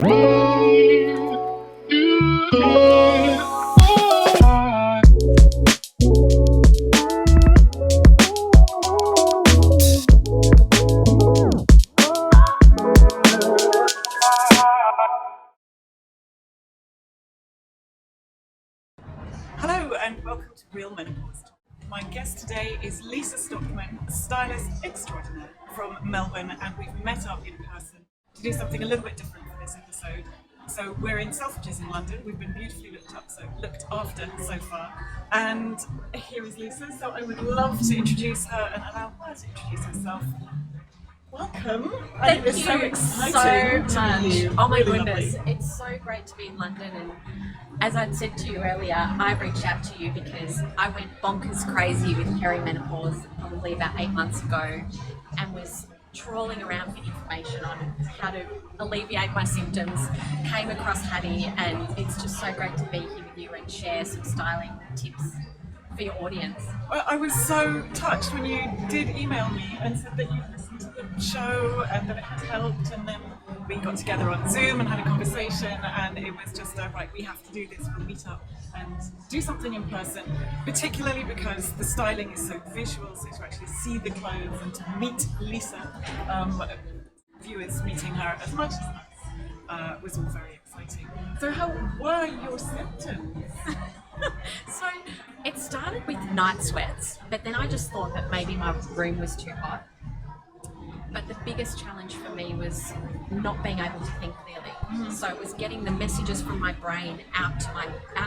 Hello and welcome to Real Menopause. My guest today is Lisa Stockman, a stylist extraordinaire from Melbourne, and we've met up in person to do something a little bit different for this episode. So we're in Selfridges in London. We've been beautifully looked after so far, and here is Lisa. So I would love to introduce her and allow her to introduce herself. Welcome. Thank you so exciting so to meet much. you. Oh my Really goodness, lovely. it's so great to be in London, and as I'd said to you earlier, I reached out to you because I went bonkers crazy with perimenopause probably about 8 months ago and was trawling around for information on how to alleviate my symptoms, came across Honey, and it's just so great to be here with you and share some styling tips for your audience. Well, I was so touched when you did email me and said that you listened to the show and that it had helped, and then we got together on Zoom and had a conversation, and it was just right, we have to do this, we'll meet up and do something in person, particularly because the styling is so visual, so to actually see the clothes and to meet Lisa, viewers meeting her as much as us, was all very exciting. So how were your symptoms? So it started with night sweats, but then I just thought that maybe my room was too hot. But the biggest challenge for me was not being able to think clearly. So it was getting the messages from my brain out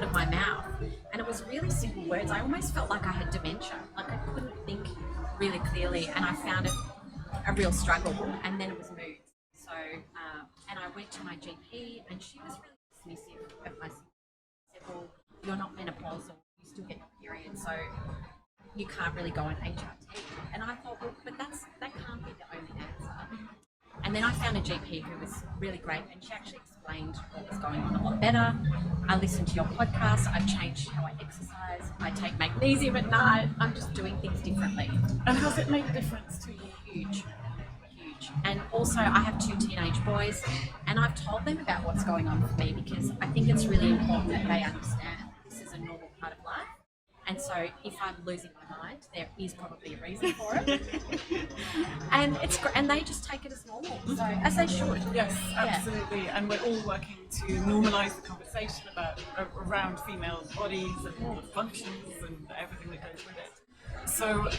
of my mouth, and it was really simple words. I almost felt like I had dementia, like I couldn't think really clearly, and I found it a real struggle. And then it was mood. So and I went to my GP, and she was really dismissive of my symptoms. She said, "Well, you're not menopausal, you still get your period, so you can't really go on HRT." And I thought, well, but that can't be the only answer. And then I found a GP who was really great, and she actually explained what was going on a lot better. I listened to your podcast, I've changed how I exercise, I take magnesium at night, I'm just doing things differently. And has it made a difference to you? Huge. And also I have 2 teenage boys, and I've told them about what's going on for me because I think it's really important that they understand this is a normal part of life. And so if I'm losing my mind, there is probably a reason for it. And and they just take it as normal, so as they should. Yes, absolutely. Yeah. And we're all working to normalise the conversation around female bodies and all the functions and everything that goes with it. So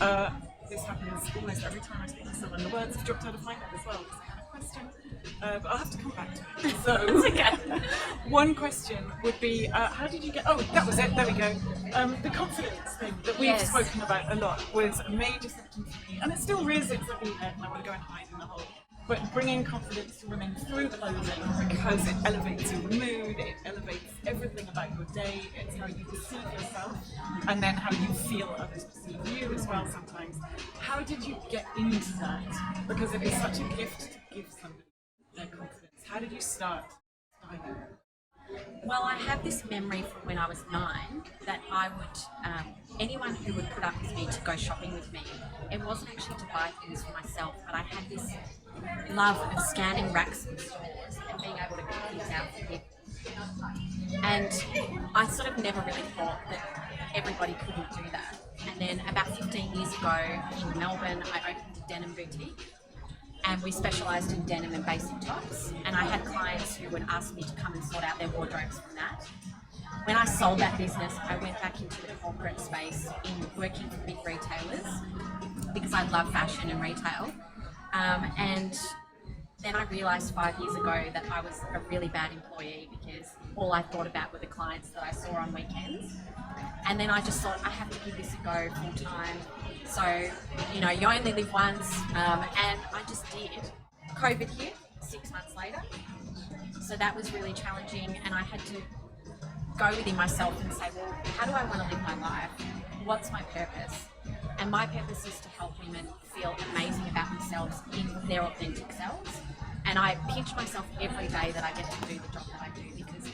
this happens almost every time I speak to someone. The words have dropped out of my head as well because I had a question. But I'll have to come back to it. So one question would be, how did you get, that was it, there we go. The confidence thing that we've spoken about a lot was a major symptom for me, and it still rears its ugly head, and I want to go and hide in the hole. But bringing confidence to women through the loathing, because it elevates your mood, it elevates everything about your day, it's how you perceive yourself, and then how you feel others perceive you as well sometimes. How did you get into that? Because it is such a gift to give somebody their confidence. How did you start styling? Well, I have this memory from when I was 9 that I would, anyone who would put up with me to go shopping with me, it wasn't actually to buy things for myself, but I had this love of scanning racks in stores and being able to pick things out for people. And I sort of never really thought that everybody couldn't do that. And then about 15 years ago in Melbourne, I opened a denim boutique. And we specialised in denim and basic tops, and I had clients who would ask me to come and sort out their wardrobes from that. When I sold that business, I went back into the corporate space in working for big retailers because I love fashion and retail. And then I realised 5 years ago that I was a really bad employee because all I thought about were the clients that I saw on weekends. And then I just thought, I have to give this a go full time. So, you only live once, and I just did. COVID hit 6 months later, so that was really challenging, and I had to go within myself and say, well, how do I want to live my life? What's my purpose? And my purpose is to help women feel amazing about themselves in their authentic selves. And I pinch myself every day that I get to do the job that I do, because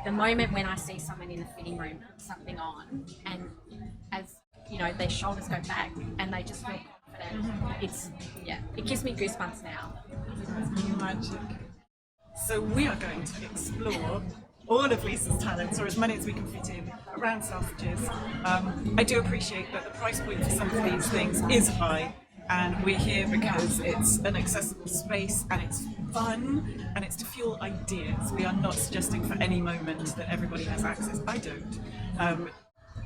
the moment when I see someone in the fitting room put something on, and as their shoulders go back and they just feel confident, it gives me goosebumps now. Magic. So we are going to explore all of Lisa's talents, or as many as we can fit in, around selfridges. I do appreciate that the price point for some of these things is high, and we're here because it's an accessible space and it's fun and it's to fuel ideas. We are not suggesting for any moment that everybody has access. I don't.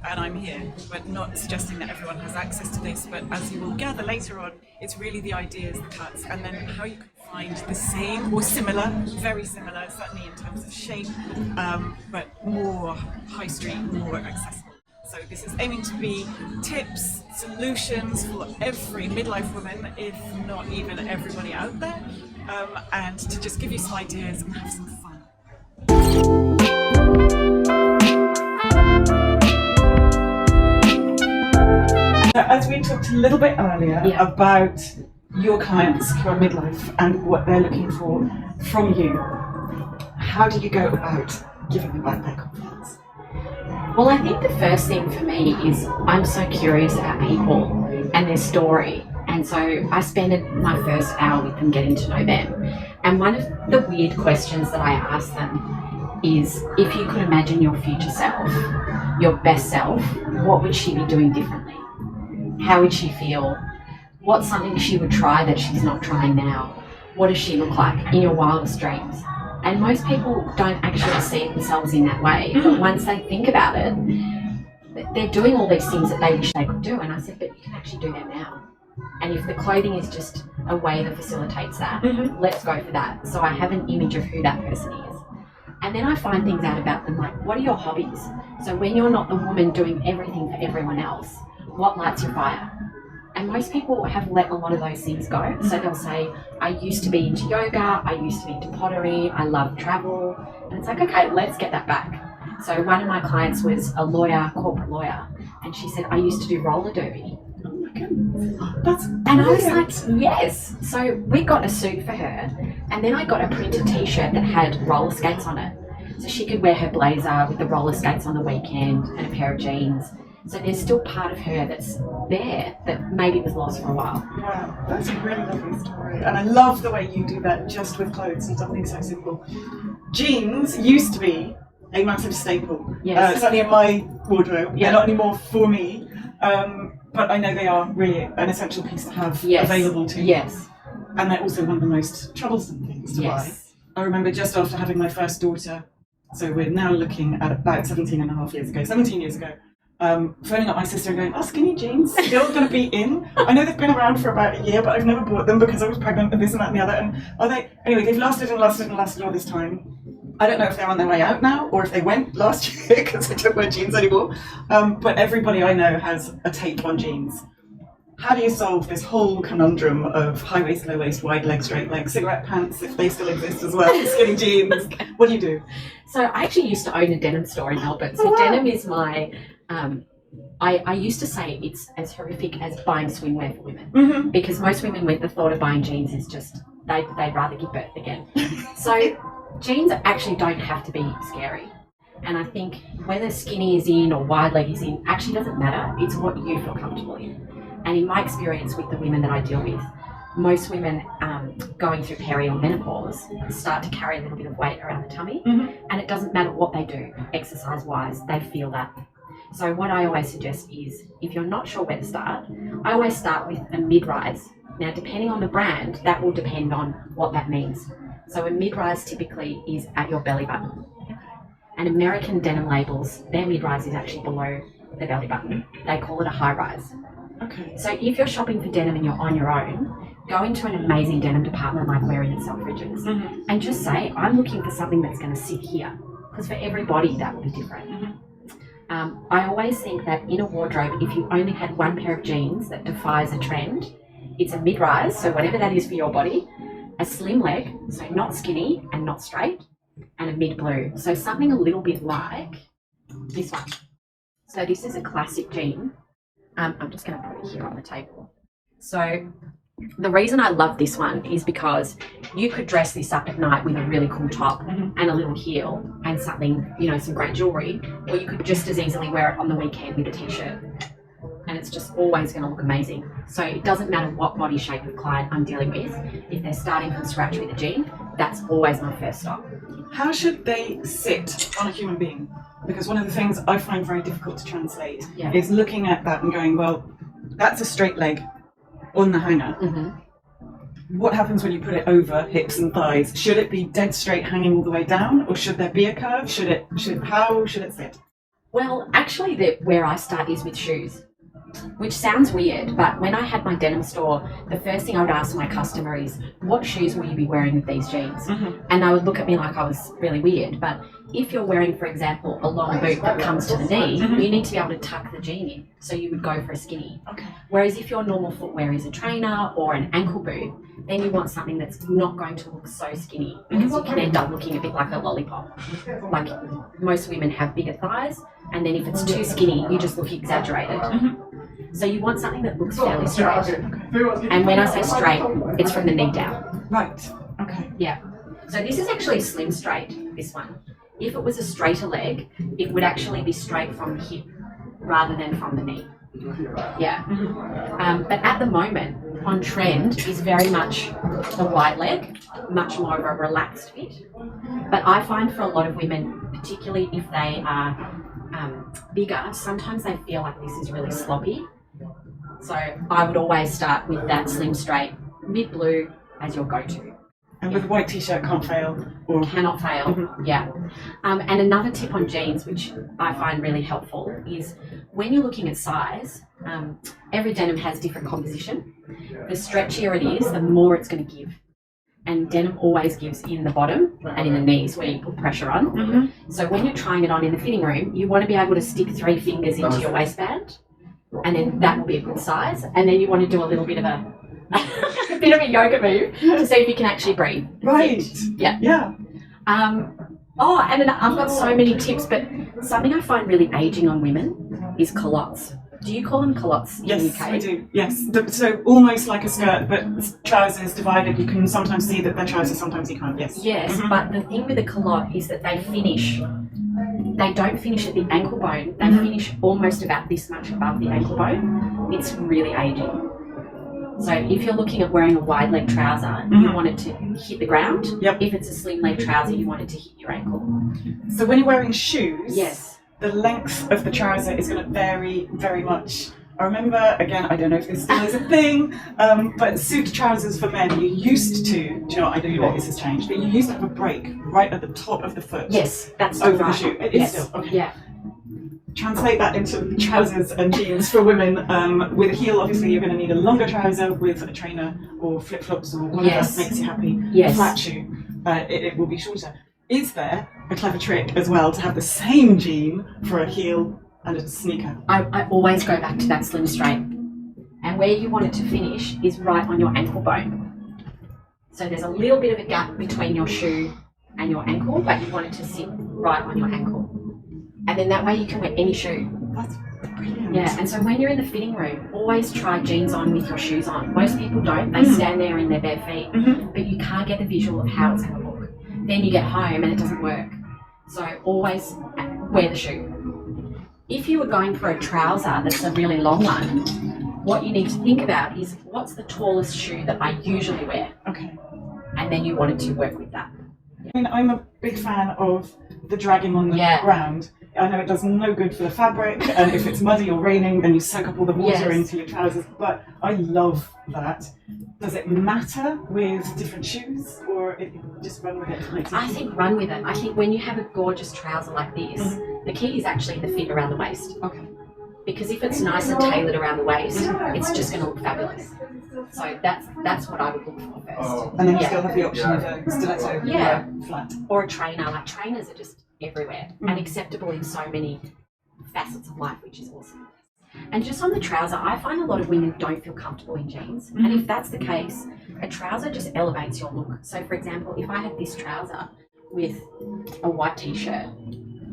And I'm here, but not suggesting that everyone has access to this. But as you will gather later on, it's really the ideas, the cuts, and then how you can find the same or similar, very similar, certainly in terms of shape, but more high street, more accessible. So this is aiming to be tips, solutions for every midlife woman, if not even everybody out there, and to just give you some ideas and have some fun. As we talked a little bit earlier about your clients who are midlife and what they're looking for from you, how do you go about giving them back their confidence? Well, I think the first thing for me is I'm so curious about people and their story. And so I spend my first hour with them getting to know them. And one of the weird questions that I ask them is, if you could imagine your future self, your best self, what would she be doing differently? How would she feel? What's something she would try that she's not trying now? What does she look like in your wildest dreams? And most people don't actually see themselves in that way. But once they think about it, they're doing all these things that they wish they could do. And I said, but you can actually do them now. And if the clothing is just a way that facilitates that, let's go for that. So I have an image of who that person is. And then I find things out about them, like, what are your hobbies? So when you're not the woman doing everything for everyone else, what lights your fire? And most people have let a lot of those things go. So they'll say, I used to be into yoga, I used to be into pottery, I love travel. And it's like, okay, let's get that back. So one of my clients was a lawyer, corporate lawyer, and she said, I used to do roller derby. Oh my goodness. That's and I was like, yes. So we got a suit for her, and then I got a printed t-shirt that had roller skates on it. So she could wear her blazer with the roller skates on the weekend and a pair of jeans. So there's still part of her that's there that maybe was lost for a while. Wow, that's a really lovely story. And I love the way you do that just with clothes and something so simple. Jeans used to be a massive staple, certainly in my wardrobe. They're not anymore for me, but I know they are really an essential piece to have available to you. Yes. And they're also one of the most troublesome things to buy. I remember just after having my first daughter, so we're now looking at about 17 years ago, phoning up my sister and going, are skinny jeans still going to be in? I know they've been around for about a year, but I've never bought them because I was pregnant and this and that and the other. And are they? Anyway, they've lasted all this time. I don't know if they're on their way out now or if they went last year because I don't wear jeans anymore. But everybody I know has a take on jeans. How do you solve this whole conundrum of high waist, low waist, wide leg, straight leg, cigarette pants, if they still exist as well, skinny jeans? What do you do? So I actually used to own a denim store in Melbourne. So denim is my... I used to say it's as horrific as buying swimwear for women because most women with the thought of buying jeans is just they'd rather give birth again. So jeans actually don't have to be scary, and I think whether skinny is in or wide leg is in actually doesn't matter. It's what you feel comfortable in. And in my experience with the women that I deal with, most women going through peri or menopause start to carry a little bit of weight around the tummy, and it doesn't matter what they do exercise wise, they feel that. So what I always suggest is, if you're not sure where to start, I always start with a mid-rise. Now, depending on the brand, that will depend on what that means. So a mid-rise typically is at your belly button. And American denim labels, their mid-rise is actually below the belly button. They call it a high-rise. Okay. So if you're shopping for denim and you're on your own, go into an amazing denim department like we're in at Selfridges and just say, I'm looking for something that's going to sit here. Because for every body, that will be different. I always think that in a wardrobe, if you only had one pair of jeans that defies a trend, it's a mid-rise, so whatever that is for your body, a slim leg, so not skinny and not straight, and a mid-blue. So something a little bit like this one. So this is a classic jean. I'm just going to put it here on the table. So the reason I love this one is because you could dress this up at night with a really cool top and a little heel and something, some great jewelry, or you could just as easily wear it on the weekend with a t-shirt. And it's just always going to look amazing. So it doesn't matter what body shape of client I'm dealing with. If they're starting from scratch with a jean, that's always my first stop. How should they sit on a human being? Because one of the things I find very difficult to translate is looking at that and going, well, that's a straight leg on the hanger. What happens when you put it over hips and thighs? Should it be dead straight hanging all the way down, or should there be a curve? How should it sit? Well, actually, where I start is with shoes, which sounds weird, but when I had my denim store, the first thing I would ask my customer is, what shoes will you be wearing with these jeans? And they would look at me like I was really weird. But if you're wearing, for example, a long boot that comes to the knee, you need to be able to tuck the jean in, so you would go for a skinny. Whereas if your normal footwear is a trainer or an ankle boot, then you want something that's not going to look so skinny, because you can end up looking a bit like a lollipop. Like, most women have bigger thighs, and then if it's too skinny, you just look exaggerated. So you want something that looks fairly straight. And when I say straight, it's from the knee down. Right. Okay. Yeah. So this is actually slim straight, this one. If it was a straighter leg, it would actually be straight from the hip rather than from the knee. Yeah. But at the moment, on trend is very much the wide leg, much more of a relaxed fit. But I find for a lot of women, particularly if they are bigger, sometimes they feel like this is really sloppy. So I would always start with that slim straight, mid blue as your go-to. And with a white t-shirt, can't fail. Or... Cannot fail, yeah. And another tip on jeans, which I find really helpful, is when you're looking at size, every denim has different composition. The stretchier it is, the more it's going to give. And denim always gives in the bottom and in the knees where you put pressure on. So when you're trying it on in the fitting room, you want to be able to stick 3 fingers into your waistband, and then that will be a good size. And then you want to do a little bit of a yoga move to see if you can actually breathe. Right. Yeah. Yeah. And then I've got so many tips, but something I find really aging on women is culottes. Do you call them culottes in the UK? Yes, I do. Yes. So almost like a skirt, but trousers divided. You can sometimes see that they're trousers, sometimes you can't. Yes. Yes, but the thing with a culotte is that they don't finish at the ankle bone. They finish almost about this much above the ankle bone. It's really aging. So if you're looking at wearing a wide leg trouser, you want it to hit the ground. If it's a slim leg trouser, you want it to hit your ankle. So when you're wearing shoes, yes, the length of the trouser is going to vary very much. I remember, again, I don't know if this still is a thing, but suit trousers for men, you used to, do you know what, I don't know if this has changed, but you used to have a break right at the top of the foot. Yes, that's over right. the shoe. It is still. Okay. Yeah. Translate that into trousers and jeans for women. With a heel, obviously, you're going to need a longer trouser. With a trainer or flip-flops or whatever makes you happy. A flat shoe, it will be shorter. Is there a clever trick as well to have the same jean for a heel and a sneaker? I always go back to that slim straight. And where you want it to finish is right on your ankle bone. So there's a little bit of a gap between your shoe and your ankle, but you want it to sit right on your ankle. And then that way you can wear any shoe. That's brilliant. Yeah, and so when you're in the fitting room, always try jeans on with your shoes on. Most people don't. They stand there in their bare feet, but you can't get the visual of how it's going to look. Then you get home and it doesn't work. So always wear the shoe. If you were going for a trouser that's a really long one, what you need to think about is, what's the tallest shoe that I usually wear? Okay. And then you wanted to work with that. I mean, I'm a big fan of the dragging on the ground. I know it does no good for the fabric, and if it's muddy or raining, then you soak up all the water into your trousers, but I love that. Does it matter with different shoes, or it just run with it? I think run with it. I think when you have a gorgeous trouser like this, the key is actually the fit around the waist. Okay. Because if it's nice and tailored around the waist, it's just going to look fabulous. So that's what I would look for first. And then you still have the option of a stiletto or flat. Or a trainer. Like, trainers are just everywhere and acceptable in so many facets of life, which is awesome. And just on the trouser, I find a lot of women don't feel comfortable in jeans. And if that's the case, a trouser just elevates your look. So for example, if I had this trouser with a white t-shirt,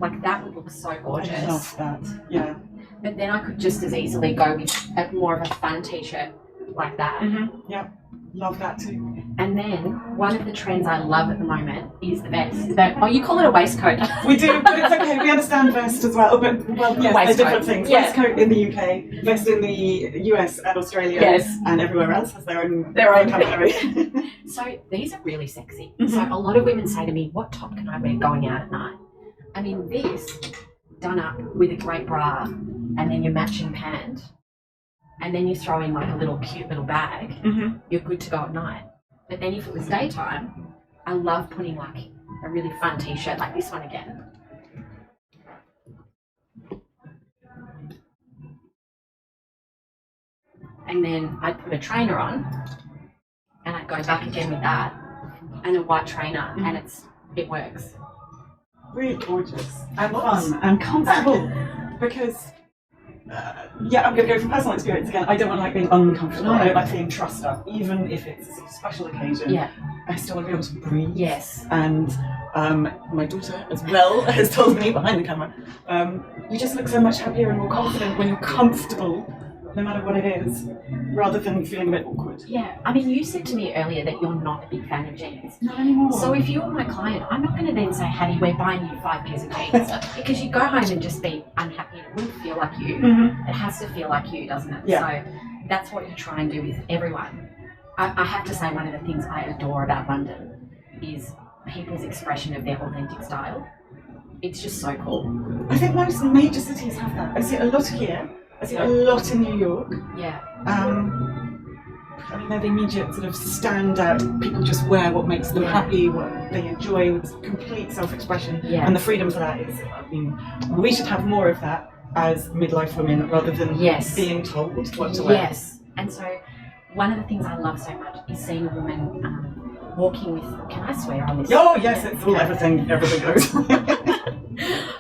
like, that would look so gorgeous. I love that, yeah. But then I could just as easily go with more of a fun t-shirt like that. Yeah, love that too. And then one of the trends I love at the moment is the vest. You call it a waistcoat. We do, but it's okay. We understand vest as well. But yes, Waistcoat. they're different things. Yeah. Waistcoat in the UK, vest in the US and Australia, Yes. and everywhere else has their own vocabulary. vocabulary. So these are really sexy. So a lot of women say to me, "What top can I wear going out at night?" I mean, this done up with a great bra, and then your matching pant, and then you throw in like a little cute little bag. You're good to go at night. But then if it was daytime, I love putting like a really fun t-shirt like this one again. And then I'd put a trainer on and I'd go back again with that and a white trainer and it works. Really gorgeous and fun and comfortable because I'm going to go from personal experience again. I don't like being uncomfortable. I don't like feeling trussed up, even if it's a special occasion. Yeah. I still want to be able to breathe. Yes. And my daughter as well has told me behind the camera, you just look so much happier and more confident when you're comfortable, no matter what it is, rather than feeling a bit awkward. Yeah. I mean, you said to me earlier that you're not a big fan of jeans. Not anymore. So if you're my client, I'm not going to then say, Hattie, we're buying you 5 pairs of jeans because you go home and just be unhappy and it wouldn't feel like you. It has to feel like you, doesn't it? Yeah. So that's what you try and do with everyone. I have to say one of the things I adore about London is people's expression of their authentic style. It's just so cool. I think most major cities have that. I see it a lot here. I see it a lot in New York. Yeah. I mean, they're the immediate sort of standout. People just wear what makes them happy, what they enjoy, with complete self-expression. Yeah. And the freedom for that is, I mean, we should have more of that as midlife women rather than being told what to wear. Yes. And so one of the things I love so much is seeing a woman walking with, can I swear on this? Oh, yes, it's all everything goes.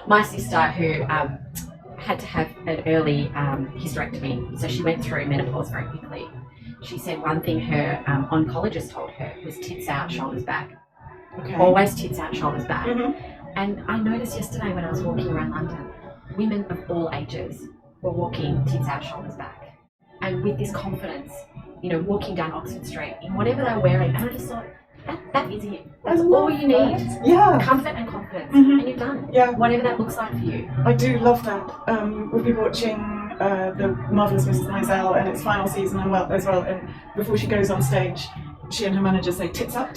My sister who had to have an early hysterectomy, so she went through menopause very quickly. She said one thing her oncologist told her was tits out, shoulders back. Okay. Always tits out, shoulders back. And I noticed yesterday when I was walking around London, women of all ages were walking tits out, shoulders back. And with this confidence, walking down Oxford Street in whatever they were wearing. And I just thought, that is it. That's all you need. Yeah. Comfort and confidence. And you're done. Yeah. Whatever that looks like for you. I do love that. We'll be watching The Marvellous Mrs. Maisel and its final season as well. And before she goes on stage, she and her manager say tits up,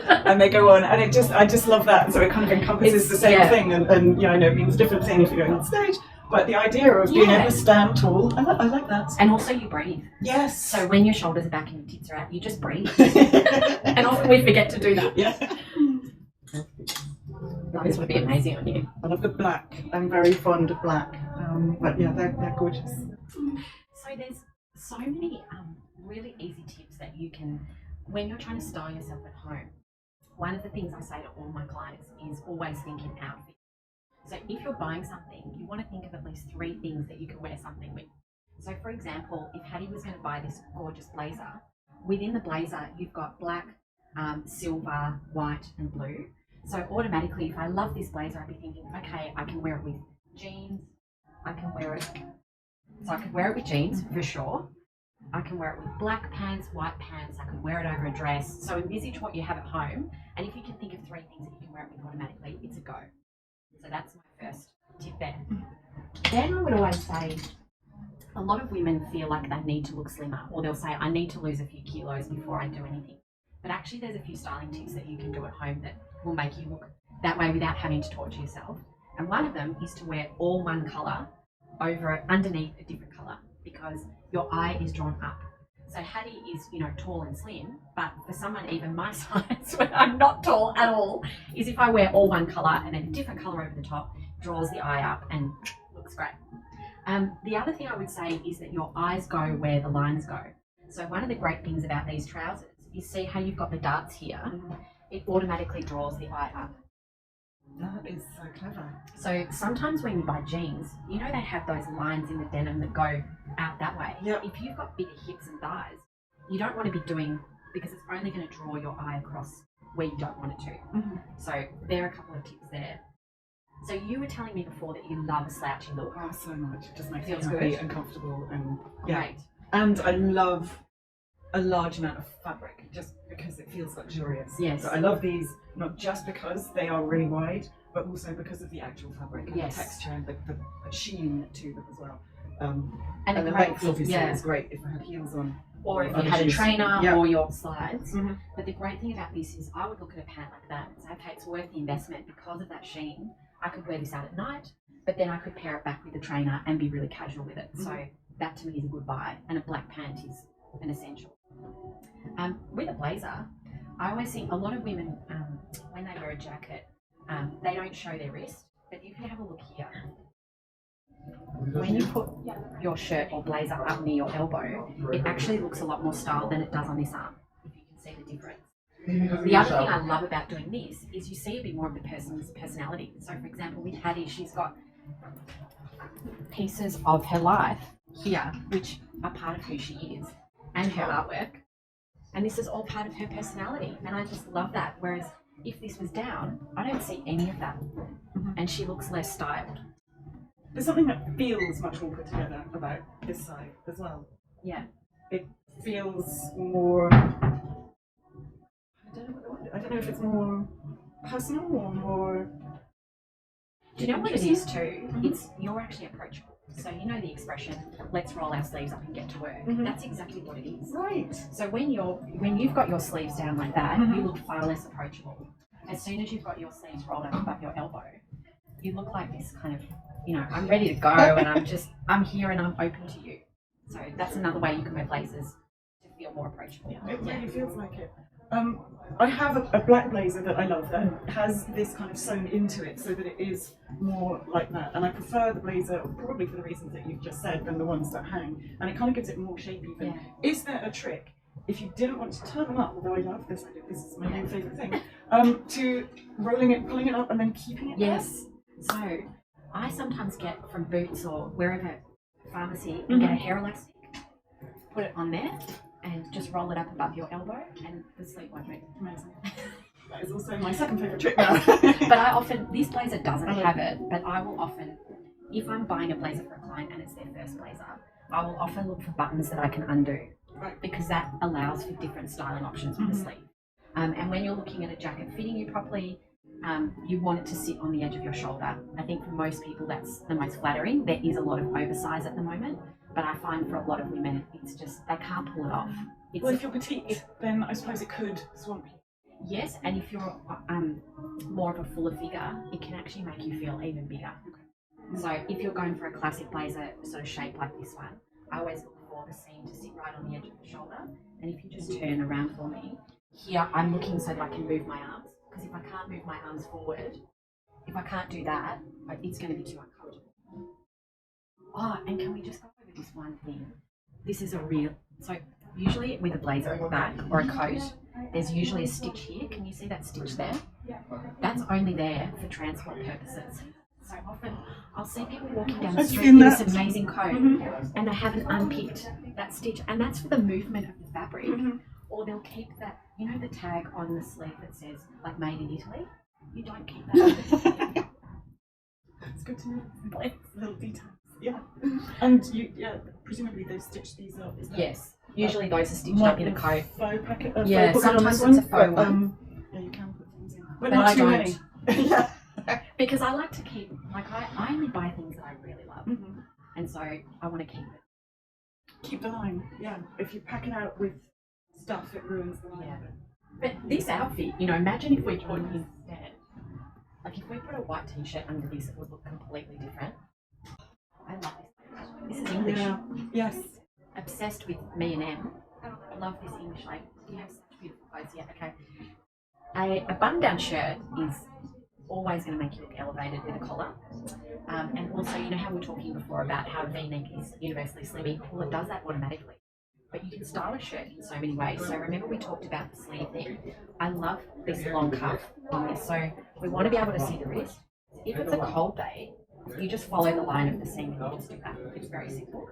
and they go on. And I just love that. So it kind of encompasses the same thing. And I know it means a different thing if you're going on stage. But the idea of being able to stand tall, I like that. And also you breathe. Yes. So when your shoulders are back and your tits are out, you just breathe. And often we forget to do that. Yeah. This would be amazing on you. I love the black. I'm very fond of black. But yeah, they're gorgeous. So there's so many really easy tips that you can, when you're trying to style yourself at home. One of the things I say to all my clients is always think in outfits. So if you're buying something, you want to think of at least 3 things that you can wear something with. So for example, if Hattie was going to buy this gorgeous blazer, within the blazer you've got black, silver, white and blue. So automatically, if I love this blazer, I'd be thinking, okay, I can wear it with jeans, I can wear it with jeans for sure. I can wear it with black pants, white pants, I can wear it over a dress. So envisage what you have at home, and if you can think of 3 things that you can wear it with automatically, it's a go. So that's my first tip there. Then I would always say, a lot of women feel like they need to look slimmer, or they'll say, I need to lose a few kilos before I do anything. But actually there's a few styling tips that you can do at home that will make you look that way without having to torture yourself. And one of them is to wear all one colour underneath a different colour, because your eye is drawn up. So Hattie is, tall and slim, but for someone even my size, when I'm not tall at all, is if I wear all one colour and then a different colour over the top, draws the eye up and looks great. The other thing I would say is that your eyes go where the lines go. So one of the great things about these trousers is, see how you've got the darts here? It automatically draws the eye up. That is so clever. So sometimes when you buy jeans, they have those lines in the denim that go out that way. Yep. If you've got bigger hips and thighs, you don't want to be doing, because it's only going to draw your eye across where you don't want it to. So there are a couple of tips there. So you were telling me before that you love a slouchy look. Oh, so much. It just makes me Feels happy good. and comfortable. And Great. And I love a large amount of fabric just because it feels luxurious. Yes. So I love these not just because they are really wide, but also because of the actual fabric and Yes. the texture and the sheen to them as well. And the great length thing, obviously yeah. is great if I had heels on. Or if you other had a shoes. trainer Yeah. or your slides. Mhm. But the great thing about this is I would look at a pant like that and say, okay, it's worth the investment because of that sheen. I could wear this out at night, but then I could pair it back with a trainer and be really casual with it. So that to me is a good buy, and a black pant is an essential. With a blazer, I always think a lot of women, when they wear a jacket, they don't show their wrist. But if you have a look here, when you put your shirt or blazer up near your elbow, it actually looks a lot more styled than it does on this arm, if you can see the difference. The other thing I love about doing this is you see a bit more of the person's personality. So for example, with Hattie, she's got pieces of her life here, which are part of who she is, and her artwork. And this is all part of her personality. And I just love that. Whereas if this was down, I don't see any of that. And she looks less styled. There's something that feels much more put together about this side as well. Yeah. It feels more. I don't know if it's more personal or more. Do you know what it is too? It's you're actually approachable. So you know the expression, let's roll our sleeves up and get to work. That's exactly what it is. Right. So when you've got your sleeves down like that, you look far less approachable. As soon as you've got your sleeves rolled up above your elbow, you look like this kind of, I'm ready to go and I'm here and I'm open to you. So that's another way you can wear blazers to feel more approachable. It really feels like it. I have a black blazer that I love that has this kind of sewn into it so that it is more like that. And I prefer the blazer, probably for the reasons that you've just said, than the ones that hang. And it kind of gives it more shape even. Yeah. Is there a trick, if you didn't want to turn them up, although I love this idea, this is my new favourite thing, to pulling it up and then keeping it Yes. So I sometimes get from Boots or wherever, pharmacy, and get a hair elastic, put it on there, and just roll it up above your elbow, and the sleeve won't move. Amazing. That is also my second favourite trick now. But I often, this blazer doesn't have it, but I will often, if I'm buying a blazer for a client and it's their first blazer, I will often look for buttons that I can undo, because that allows for different styling options with the sleeve. And when you're looking at a jacket fitting you properly, you want it to sit on the edge of your shoulder. I think for most people that's the most flattering. There is a lot of oversize at the moment, but I find for a lot of women it's just they can't pull it off. Well, if you're petite, then I suppose it could swamp you. Yes, and if you're more of a fuller figure, it can actually make you feel even bigger. So if you're going for a classic blazer sort of shape like this one, I always look for the seam to sit right on the edge of the shoulder. And if you just turn around for me, here I'm looking so that I can move my arms. Because if I can't move my arms forward, if I can't do that, it's going to be too uncomfortable. Oh, and can we just go over this one thing? This is so usually with a blazer at the back or a coat, there's usually a stitch here. Can you see that stitch there? That's only there for transport purposes. So often I'll see people walking down the street with this amazing coat and they haven't unpicked that stitch, and that's for the movement of the fabric. Or they'll keep that, the tag on the sleeve that says like made in Italy. You don't keep that. It's good to know. Little details. Yeah. And presumably they stitch these up. Yes. Usually those are stitched up in a coat. Faux packet. Sometimes it's a faux one. Yeah, you can put things in, but not not too many. Yeah. Because I like to keep, I only buy things that I really love, and so I want to keep it. Keep the line. Yeah. If you pack it out with stuff, it ruins the line. Yeah. But this outfit, imagine if we put instead, like if we put a white t-shirt under this, it would look completely different. I love this. This is English. Yeah. Yes. Obsessed with me and M. I love this English like. You have such beautiful clothes. Yeah. Okay. A button-down shirt is always going to make you look elevated with a collar. And also, how we were talking before about how V-neck is universally slimming. Well, it does that automatically. But you can style a shirt in so many ways. So remember we talked about the sleeve thing. I love this long cuff on this. So we want to be able to see the wrist. If it's a cold day, you just follow the line of the seam and you just do that. It's very simple.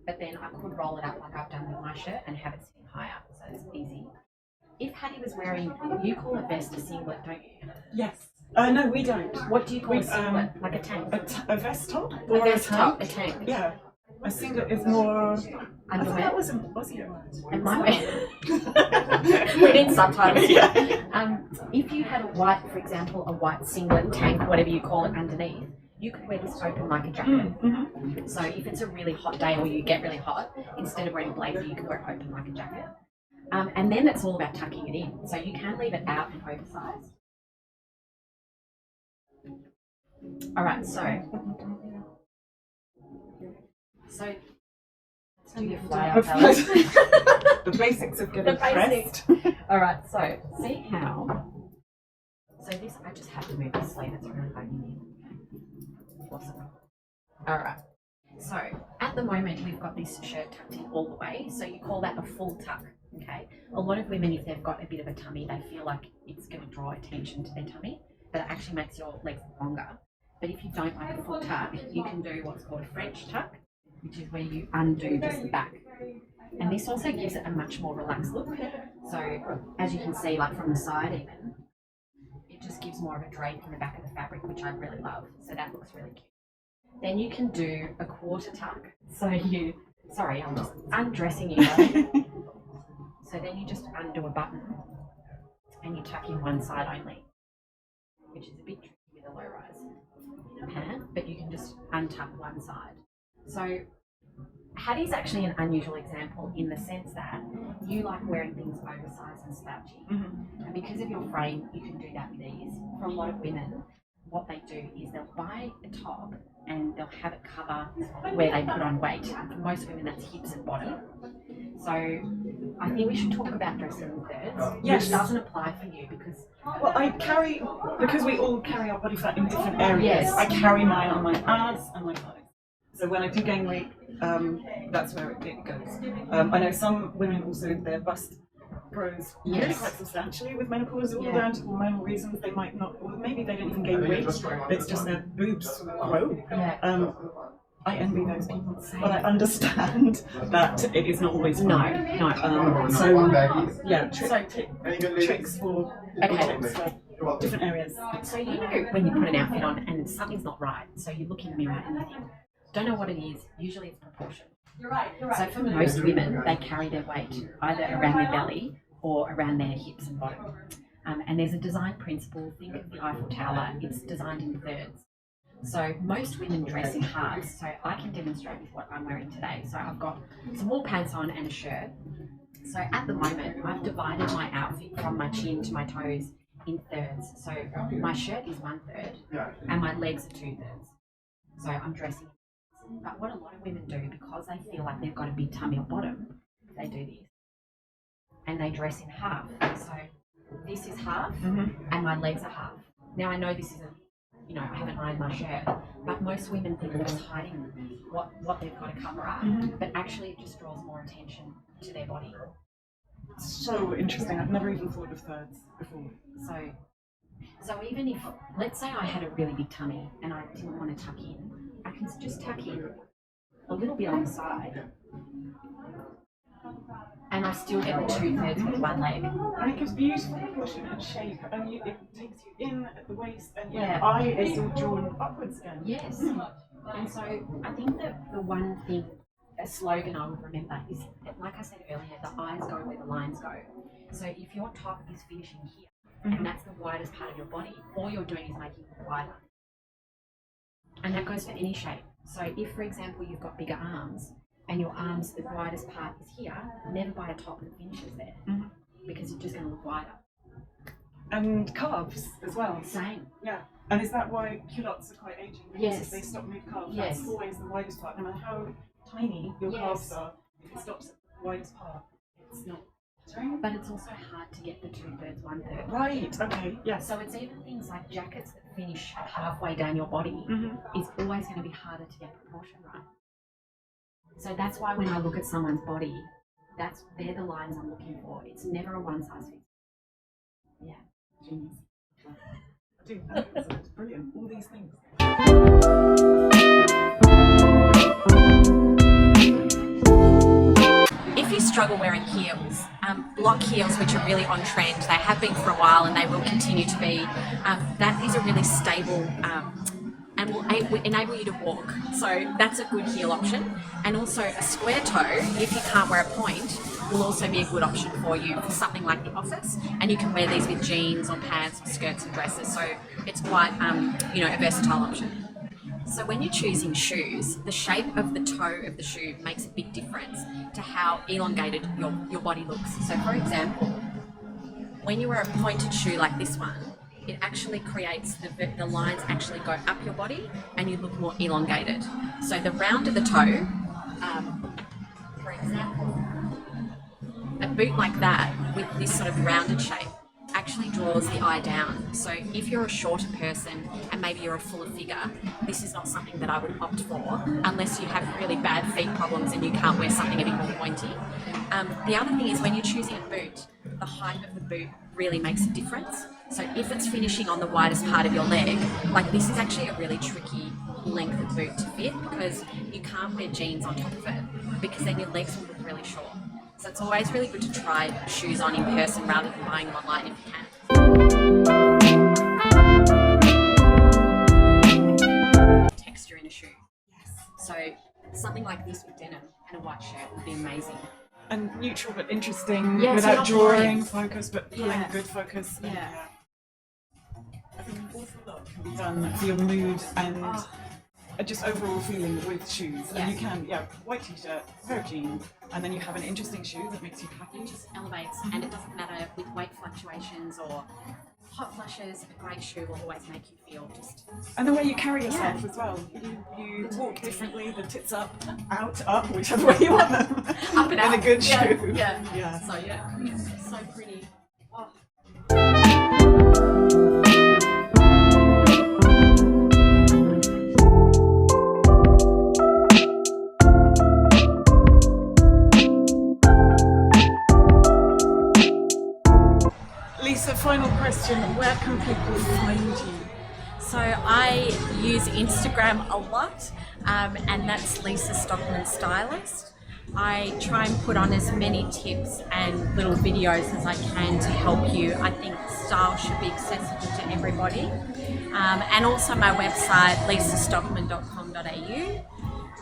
But then I could roll it up like I've done with my shirt and have it sitting higher. So it's easy. If Hattie was wearing, you call a vest a singlet, don't you? Yes. No, we don't. What do you call a singlet? Like a tank? A vest top? A vest top, a tank. Yeah. A singlet is more. I thought that was an Aussie word. It might be. We need subtitles. Yeah. If you had a white, for example, a white singlet, tank, whatever you call it, underneath, you could wear this open like a jacket. So if it's a really hot day or you get really hot, instead of wearing a blazer, you can wear it open like a jacket. And then it's all about tucking it in. So you can leave it out and oversized. All right, so let's do your flyout. The basics of getting dressed. All right, so see how. So this, I just have to move this sleeve. It's really bugging me. Awesome. All right. So at the moment we've got this shirt tucked in all the way. So you call that a full tuck. Okay. A lot of women, if they've got a bit of a tummy, they feel like it's going to draw attention to their tummy, but it actually makes your legs longer. But if you don't like a full tuck, you can do what's called a French tuck, which is where you undo just the back. And this also gives it a much more relaxed look. So as you can see, like from the side even, it just gives more of a drape in the back of the fabric, which I really love. So that looks really cute. Then you can do a quarter tuck. So sorry, I'm just undressing you guys. So then you just undo a button and you tuck in one side only, which is a bit tricky with a low rise pant, but you can just untuck one side. So Hattie's actually an unusual example in the sense that you like wearing things oversized and slouchy. And because of your frame, you can do that with ease. For a lot of women, what they do is they'll buy a top and they'll have it cover where they put on weight. For most women, that's hips and bottom. So I think we should talk about dressing in thirds, Yes. which doesn't apply for you because... Well, because we all carry our body fat in different areas, Yes. I carry mine on my abs and my thighs. So when I do gain weight, that's where it goes. I know some women also, their bust grows really quite substantially with menopause, all down to hormonal reasons. They might not, or maybe they don't even gain weight, but it's just their boobs grow. I envy those people, but I understand that it is not always fun. No. Tricks for tips for different areas. So you know when you put an outfit on and something's not right, so you look in the mirror and you think, don't know what it is, usually it's proportion. You're right. So for most women, they carry their weight either around their belly or around their hips and bottom. And there's a design principle, think of the Eiffel Tower, it's designed in thirds. So most women dress in halves, so I can demonstrate with what I'm wearing today. So I've got some wool pants on and a shirt. So at the moment, I've divided my outfit from my chin to my toes in thirds. So my shirt is 1/3 and my legs are 2/3. So I'm dressing. But what a lot of women do, because they feel like they've got a big tummy or bottom, they do this. And they dress in half. So this is half and my legs are half. Now I know this isn't, I haven't ironed my shirt, but most women think they're just hiding what they've got to cover up, but actually it just draws more attention to their body. So interesting. I've never even thought of thirds before. So even if, let's say I had a really big tummy and I didn't want to tuck in, I can just tuck in a little bit on the side and I still get the 2/3 with one leg. And it gives beautiful proportion and shape, and it takes you in at the waist, and your eye is all drawn upwards again. Yes. And so I think that the one thing, a slogan I would remember is, like I said earlier, the eyes go where the lines go. So if your top is finishing here, and that's the widest part of your body, all you're doing is making it wider. And that goes for any shape. So if, for example, you've got bigger arms, and your arms, the widest part is here, never buy a top that finishes there, because it's just going to look wider. And calves as well. Same. Yeah. And is that why culottes are quite aging? Because Yes. if they stop mid-calf, Yes. that's always the widest part. No matter how tiny your calves are, if it stops at the widest part, it's not. But it's also hard to get the 2/3, 1/3. Right, okay, yes. So it's even things like jackets that finish halfway down your body is always going to be harder to get proportion right. So that's why when I look at someone's body, they're the lines I'm looking for. It's never a one size fits. Yeah, genius. I do. It's brilliant. All these things. If you struggle wearing heels, block heels, which are really on trend, they have been for a while and they will continue to be, that is a really stable and will enable you to walk. So that's a good heel option. And also a square toe, if you can't wear a point, will also be a good option for you for something like the office. And you can wear these with jeans or pants or skirts and dresses. So it's quite, a versatile option. So when you're choosing shoes, the shape of the toe of the shoe makes a big difference to how elongated your body looks. So for example, when you wear a pointed shoe like this one, it actually creates the lines actually go up your body and you look more elongated. So the round of the toe, for example, a boot like that with this sort of rounded shape actually draws the eye down. So if you're a shorter person and maybe you're a fuller figure, this is not something that I would opt for unless you have really bad feet problems and you can't wear something a bit more pointy. The other thing is when you're choosing a boot, the height of the boot really makes a difference. So if it's finishing on the widest part of your leg, like this is actually a really tricky length of boot to fit because you can't wear jeans on top of it because then your legs will look really short. So it's always really good to try shoes on in person rather than buying them online if you can. Texture in a shoe. Yes. So something like this with denim and a white shirt would be amazing. And neutral but interesting, Yeah, so without not drawing boring. focus, but pulling Yeah. good focus. And, Yeah. I think an awful lot can be done for your mood and just overall feeling with shoes. Yeah. And you can, white t-shirt, pair of jeans, and then you have an interesting shoe that makes you happy. It just elevates, and it doesn't matter with weight fluctuations or hot flushes, a great shoe will always make you feel just... And the way you carry yourself as well. You walk differently, the tits up, out, up, whichever way you want them. Up and out. In a good Yeah, shoe. yeah. So so pretty. Oh. Lisa, final question. Where can people find you? So I use Instagram a lot, and that's Lisa Stockman Stylist. I try and put on as many tips and little videos as I can to help you. I think style should be accessible to everybody. And also my website, lisastockman.com.au.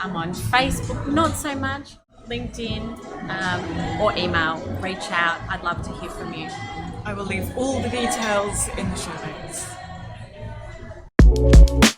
I'm on Facebook, not so much, LinkedIn, or email. Reach out. I'd love to hear from you. I will leave all the details in the show notes.